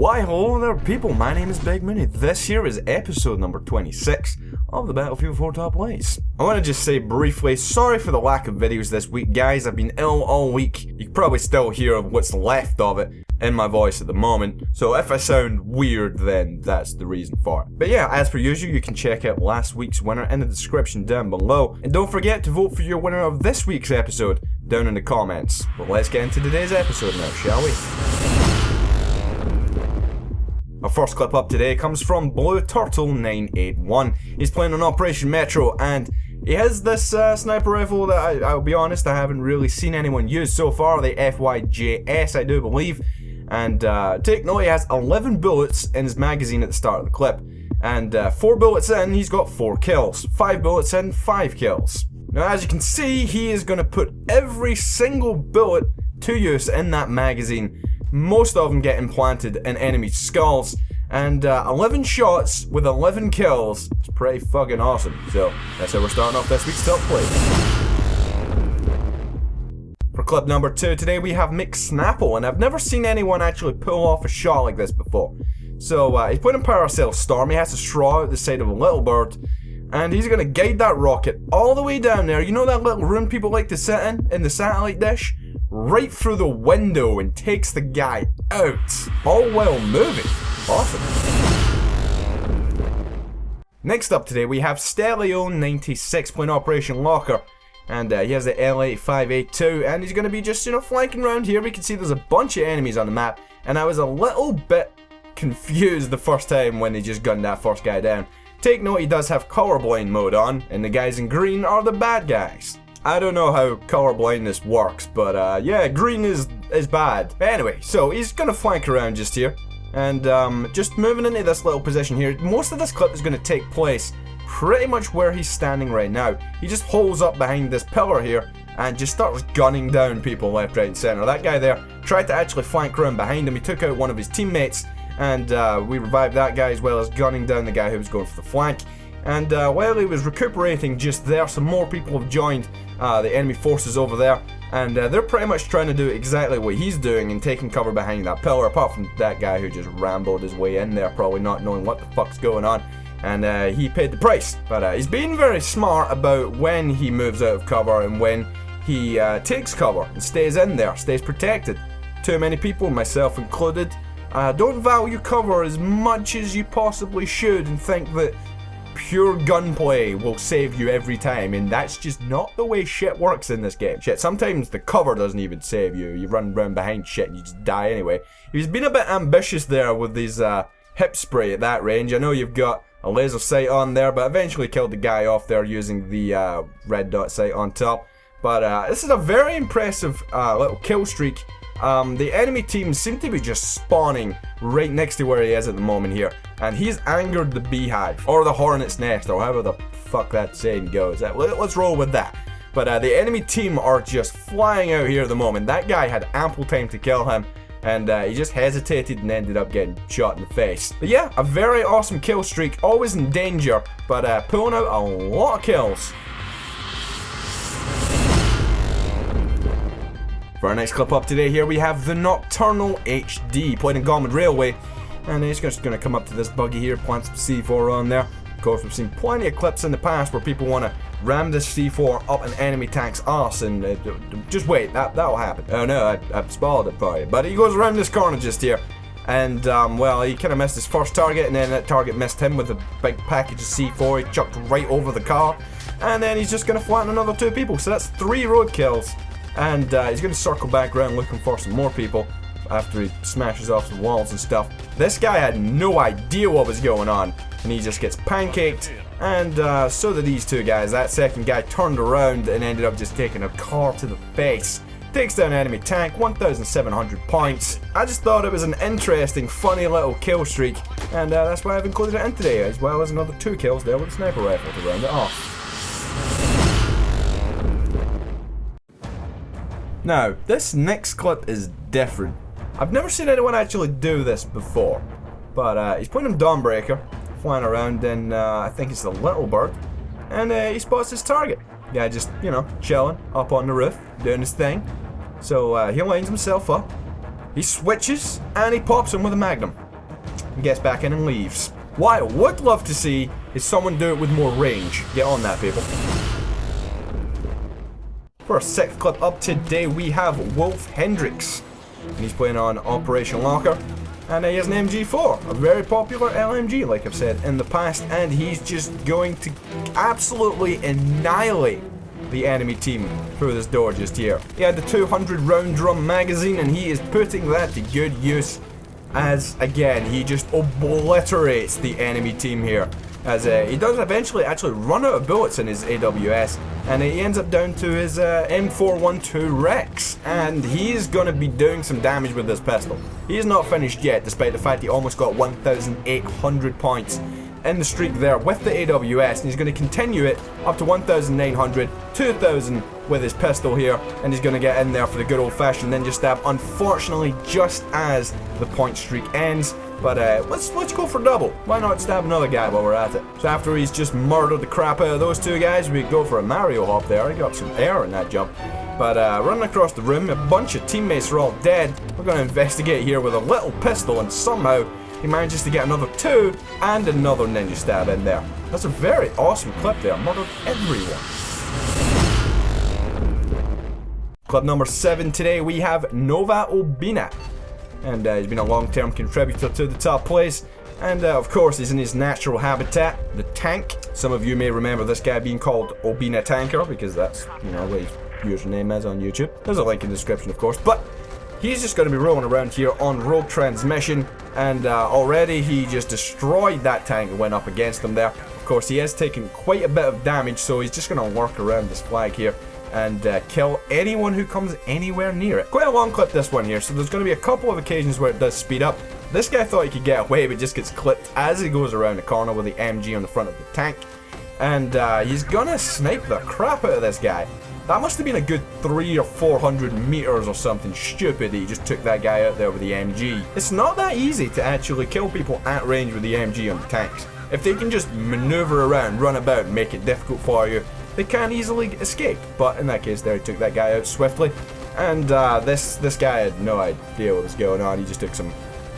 Why hello there people, my name is Big Mooney. This here is episode number 26 of the Battlefield 4 Top Plays. I want to just say briefly, sorry for the lack of videos this week guys, I've been ill all week. You can probably still hear what's left of it in my voice at the moment, so if I sound weird then that's the reason for it. But yeah, as per usual, you can check out last week's winner in the description down below, and don't forget to vote for your winner of this week's episode down in the comments. But let's get into today's episode now, shall we? Our first clip up today comes from Blue Turtle 981. He's playing on Operation Metro and he has this sniper rifle that I'll be honest, I haven't really seen anyone use so far, the FYJS I do believe. And take note, he has 11 bullets in his magazine at the start of the clip. And 4 bullets in, he's got 4 kills. 5 bullets in, 5 kills. Now as you can see, he is going to put every single bullet to use in that magazine. Most of them get implanted in enemy skulls, and 11 shots with 11 kills. It's pretty fucking awesome. So that's how we're starting off this week's top play. For clip number 2 today we have McSnapple, and I've never seen anyone actually pull off a shot like this before. So he's putting Paracel Storm, he has to straw out the side of a little bird, and he's going to guide that rocket all the way down there. You know that little room people like to sit in the satellite dish? Right through the window and takes the guy out, all while moving. Awesome. Next up today we have Stelio96 playing Operation Locker, and he has the L85A2, and he's going to be just, flanking around here. We can see there's a bunch of enemies on the map, and I was a little bit confused the first time when they just gunned that first guy down. Take note, he does have colorblind mode on, and the guys in green are the bad guys. I don't know how color blindness works, but yeah, green is bad. But anyway, so he's gonna flank around just here, and just moving into this little position here. Most of this clip is gonna take place pretty much where he's standing right now. He just holds up behind this pillar here and just starts gunning down people left, right, and center. That guy there tried to actually flank around behind him. He took out one of his teammates, and we revived that guy as well as gunning down the guy who was going for the flank. And while he was recuperating just there, some more people have joined the enemy forces over there, and they're pretty much trying to do exactly what he's doing and taking cover behind that pillar, apart from that guy who just rambled his way in there, probably not knowing what the fuck's going on, and he paid the price. But he's being very smart about when he moves out of cover and when he takes cover and stays in there, stays protected. Too many people, myself included, don't value cover as much as you possibly should and think that pure gunplay will save you every time, and that's just not the way shit works in this game. Shit, sometimes the cover doesn't even save you. You run around behind shit and you just die anyway. He's been a bit ambitious there with his hip spray at that range. I know you've got a laser sight on there, but eventually killed the guy off there using the red dot sight on top. But this is a very impressive little kill streak. The enemy team seem to be just spawning right next to where he is at the moment here, and he's angered the beehive, or the hornet's nest, or however the fuck that saying goes. Let's roll with that. But the enemy team are just flying out here at the moment. That guy had ample time to kill him, and he just hesitated and ended up getting shot in the face. But yeah, a very awesome kill streak, always in danger, but pulling out a lot of kills. For our next clip up today here we have the Nocturnal HD, played in Gorman Railway, and he's just going to come up to this buggy here, plant some C4 on there. Of course, we've seen plenty of clips in the past where people want to ram this C4 up an enemy tank's arse, and just wait, that'll happen. Oh no, I spoiled it for you. But he goes around this corner just here, and well, he kind of missed his first target, and then that target missed him with a big package of C4. He chucked right over the car, and then he's just going to flatten another 2 people, so that's 3 roadkills. And he's going to circle back around looking for some more people after he smashes off some walls and stuff. This guy had no idea what was going on, and he just gets pancaked, and so did these 2 guys. That second guy turned around and ended up just taking a car to the face. Takes down enemy tank, 1,700 points. I just thought it was an interesting, funny little kill streak, and that's why I've included it in today, as well as another 2 kills there with a sniper rifle to round it off. Now, this next clip is different. I've never seen anyone actually do this before, but he's playing him Dawnbreaker, flying around in, I think it's the Little Bird, and he spots his target. Guy just, chilling up on the roof, doing his thing. So he lines himself up, he switches, and he pops him with a magnum. and gets back in and leaves. What I would love to see is someone do it with more range. Get on that, people. For our 6th clip up today, we have Wolf Hendricks. And he's playing on Operation Locker. And he has an MG4, a very popular LMG, like I've said in the past. And he's just going to absolutely annihilate the enemy team through this door just here. He had the 200 round drum magazine, and he is putting that to good use as, again, he just obliterates the enemy team here. As he does eventually actually run out of bullets in his AWS, and he ends up down to his M412 Rex, and he's going to be doing some damage with this pistol. He is not finished yet, despite the fact he almost got 1,800 points in the streak there with the AWS, and he's going to continue it up to 1,900, 2,000 with his pistol here, and he's going to get in there for the good old-fashioned ninja stab, unfortunately just as the point streak ends. But let's go for double. Why not stab another guy while we're at it? So after he's just murdered the crap out of those two guys, we go for a Mario hop there. He got some air in that jump. But running across the room, a bunch of teammates are all dead. We're going to investigate here with a little pistol, and somehow he manages to get another 2 and another ninja stab in there. That's a very awesome clip there. Murdered everyone. Clip number 7 today, we have Nova Obina. And he's been a long-term contributor to the top place. And of course, he's in his natural habitat, the tank. Some of you may remember this guy being called Obina Tanker, because that's, you know, what his username is on YouTube. There's a link in the description, of course. But he's just going to be rolling around here on rogue transmission. And already he just destroyed that tank and went up against him there. Of course, he has taken quite a bit of damage, so he's just going to work around this flag here and kill anyone who comes anywhere near it. Quite a long clip, this one here, so there's going to be a couple of occasions where it does speed up. This guy thought he could get away, but just gets clipped as he goes around the corner with the MG on the front of the tank. And he's gonna snipe the crap out of this guy. That must have been a good 300 or 400 meters or something stupid that he just took that guy out there with the MG. It's not that easy to actually kill people at range with the MG on the tanks. If they can just maneuver around, run about, and make it difficult for you, they can't easily escape. But in that case there, he took that guy out swiftly. And this guy had no idea what was going on. He just took some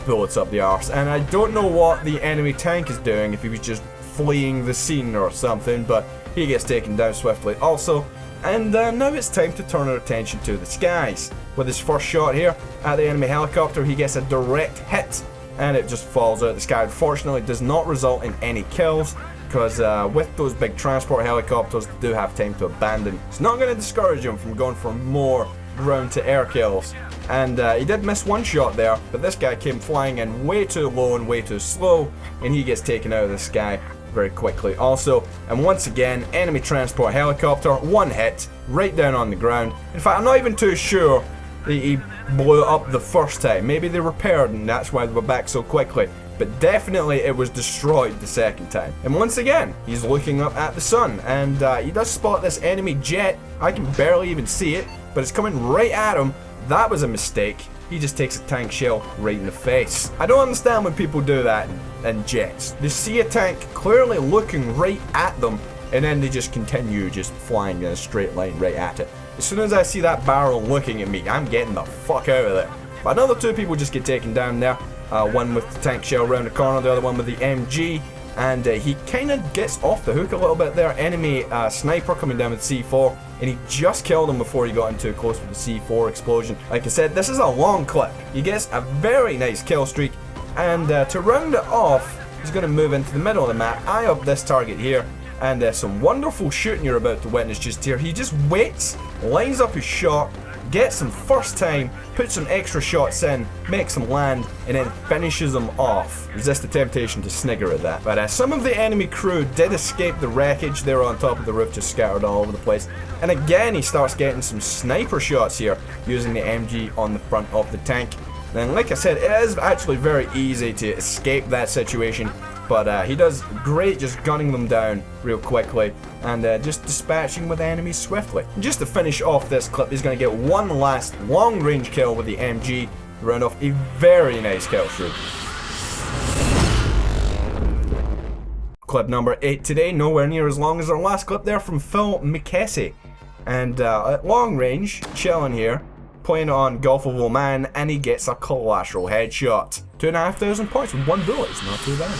bullets up the arse. And I don't know what the enemy tank is doing, if he was just fleeing the scene or something, but he gets taken down swiftly also. And now it's time to turn our attention to the skies. With his first shot here at the enemy helicopter, he gets a direct hit, and it just falls out of the sky. Unfortunately, it does not result in any kills, because with those big transport helicopters, they do have time to abandon. It's not going to discourage him from going for more ground to air kills. And he did miss one shot there, but this guy came flying in way too low and way too slow, and he gets taken out of the sky very quickly also. And once again, enemy transport helicopter, one hit, right down on the ground. In fact, I'm not even too sure that he blew up the first time. Maybe they repaired and that's why they were back so quickly. But definitely it was destroyed the second time. And once again, he's looking up at the sun, and he does spot this enemy jet. I can barely even see it, but it's coming right at him. That was a mistake. He just takes a tank shell right in the face. I don't understand when people do that in jets. They see a tank clearly looking right at them, and then they just continue just flying in a straight line right at it. As soon as I see that barrel looking at me, I'm getting the fuck out of there. But another two people just get taken down there. One with the tank shell around the corner, the other one with the MG. And he kind of gets off the hook a little bit there. Enemy sniper coming down with C4, and he just killed him before he got in too close with the C4 explosion. Like I said, this is a long clip. He gets a very nice kill streak, and to round it off, he's going to move into the middle of the map, eye up this target here, and some wonderful shooting you're about to witness just here. He just waits, lines up his shot, gets them first time, puts some extra shots in, makes them land, and then finishes them off. Resist the temptation to snigger at that. But some of the enemy crew did escape the wreckage. They were on top of the roof, just scattered all over the place. And again, he starts getting some sniper shots here, using the MG on the front of the tank. And like I said, it is actually very easy to escape that situation. But he does great just gunning them down real quickly and just dispatching with enemies swiftly. And just to finish off this clip, he's going to get one last long range kill with the MG to round off a very nice kill streak. Clip number 8 today, nowhere near as long as our last clip there from Phil McKessie. And at long range, chilling here, playing on Golf of Man, and he gets a Collateral headshot. 2,500 points with 1 bullet. It's not too bad.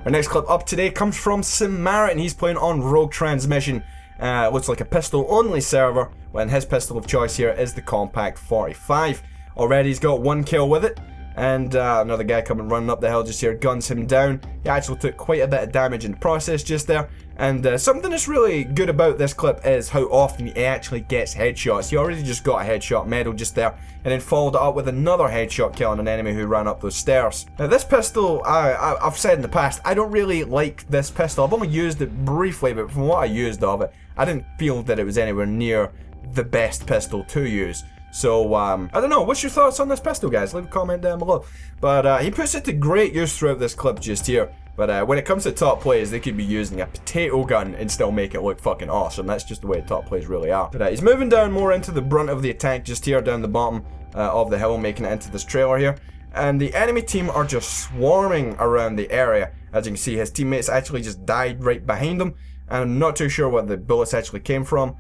Our next clip up today comes from Samaritan. He's playing on Rogue Transmission. Looks like a pistol-only server, when his pistol of choice here is the Compact 45. Already he's got 1 kill with it, and another guy coming running up the hill just here guns him down. He actually took quite a bit of damage in the process just there. And something that's really good about this clip is how often he actually gets headshots. He already just got a headshot medal just there, and then followed it up with another headshot killing an enemy who ran up those stairs. Now this pistol, I've said in the past, I don't really like this pistol. I've only used it briefly, but from what I used of it, I didn't feel that it was anywhere near the best pistol to use. So, I don't know, what's your thoughts on this pistol, guys? Leave a comment down below. But he puts it to great use throughout this clip just here. But when it comes to top players, they could be using a potato gun and still make it look fucking awesome. That's just the way top players really are. But he's moving down more into the brunt of the attack just here, down the bottom of the hill, making it into this trailer here. And the enemy team are just swarming around the area. As you can see, his teammates actually just died right behind him. And I'm not too sure where the bullets actually came from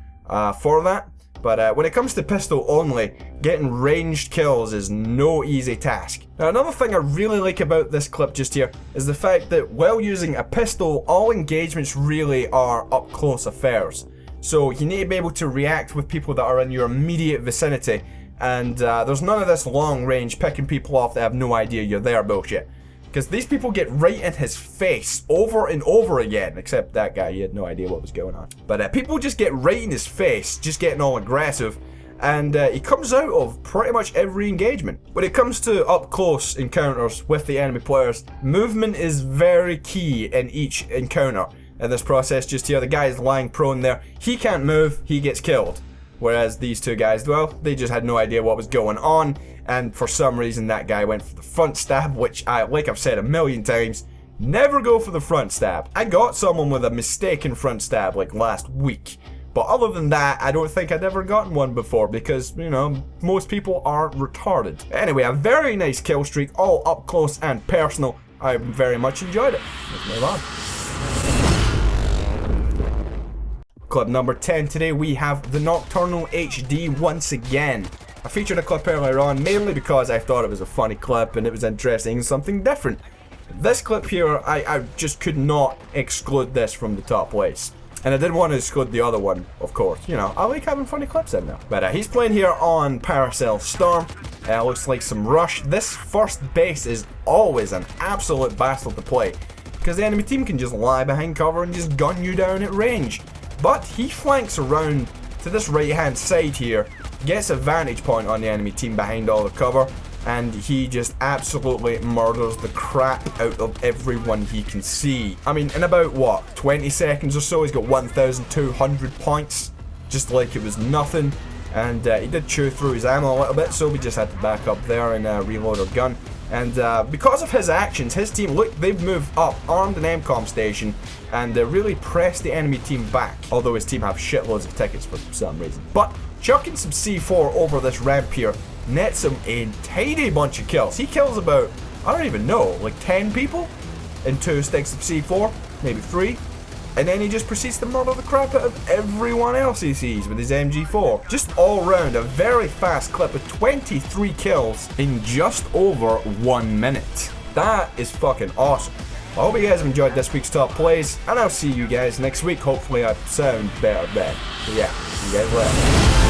for that. But when it comes to pistol only, getting ranged kills is no easy task. Now another thing I really like about this clip just here is the fact that while using a pistol, all engagements really are up close affairs. So you need to be able to react with people that are in your immediate vicinity, and there's none of this long range picking people off that have no idea you're there bullshit. Because these people get right in his face over and over again. Except that guy, he had no idea what was going on. But people just get right in his face, just getting all aggressive. And he comes out of pretty much every engagement. When it comes to up close encounters with the enemy players, movement is very key in each encounter. In this process just here, the guy is lying prone there. He can't move, he gets killed. Whereas these two guys, well, they just had no idea what was going on. And for some reason that guy went for the front stab, which like I've said a million times, never go for the front stab. I got someone with a mistaken front stab like last week. But other than that, I don't think I'd ever gotten one before because, you know, most people aren't retarded. Anyway, a very nice kill streak, all up close and personal. I very much enjoyed it. Let's move on. Clip number 10 today, we have the Nocturnal HD once again. I featured a clip earlier on, mainly because I thought it was a funny clip and it was interesting and something different. This clip here, I just could not exclude this from the top place. And I didn't want to exclude the other one, of course. You know, I like having funny clips in there. But he's playing here on Paracel Storm. Looks like some rush. This first base is always an absolute battle to play, because the enemy team can just lie behind cover and just gun you down at range. But he flanks around to this right hand side here, gets a vantage point on the enemy team behind all the cover, and he just absolutely murders the crap out of everyone he can see. I mean, in about, what, 20 seconds or so, he's got 1,200 points, just like it was nothing. And he did chew through his ammo a little bit, so we just had to back up there and reload our gun. And because of his actions, his team, look, they've moved up, armed an MCOM station, and really pressed the enemy team back. Although his team have shitloads of tickets for some reason. But chucking some C4 over this ramp here nets him a tidy bunch of kills. He kills about, I don't even know, like 10 people in 2 sticks of C4, maybe 3. And then he just proceeds to murder the crap out of everyone else he sees with his MG4. Just all round a very fast clip of 23 kills in just over 1 minute. That is fucking awesome. I hope you guys have enjoyed this week's top plays, and I'll see you guys next week. Hopefully I sound better then. So yeah, see you guys later.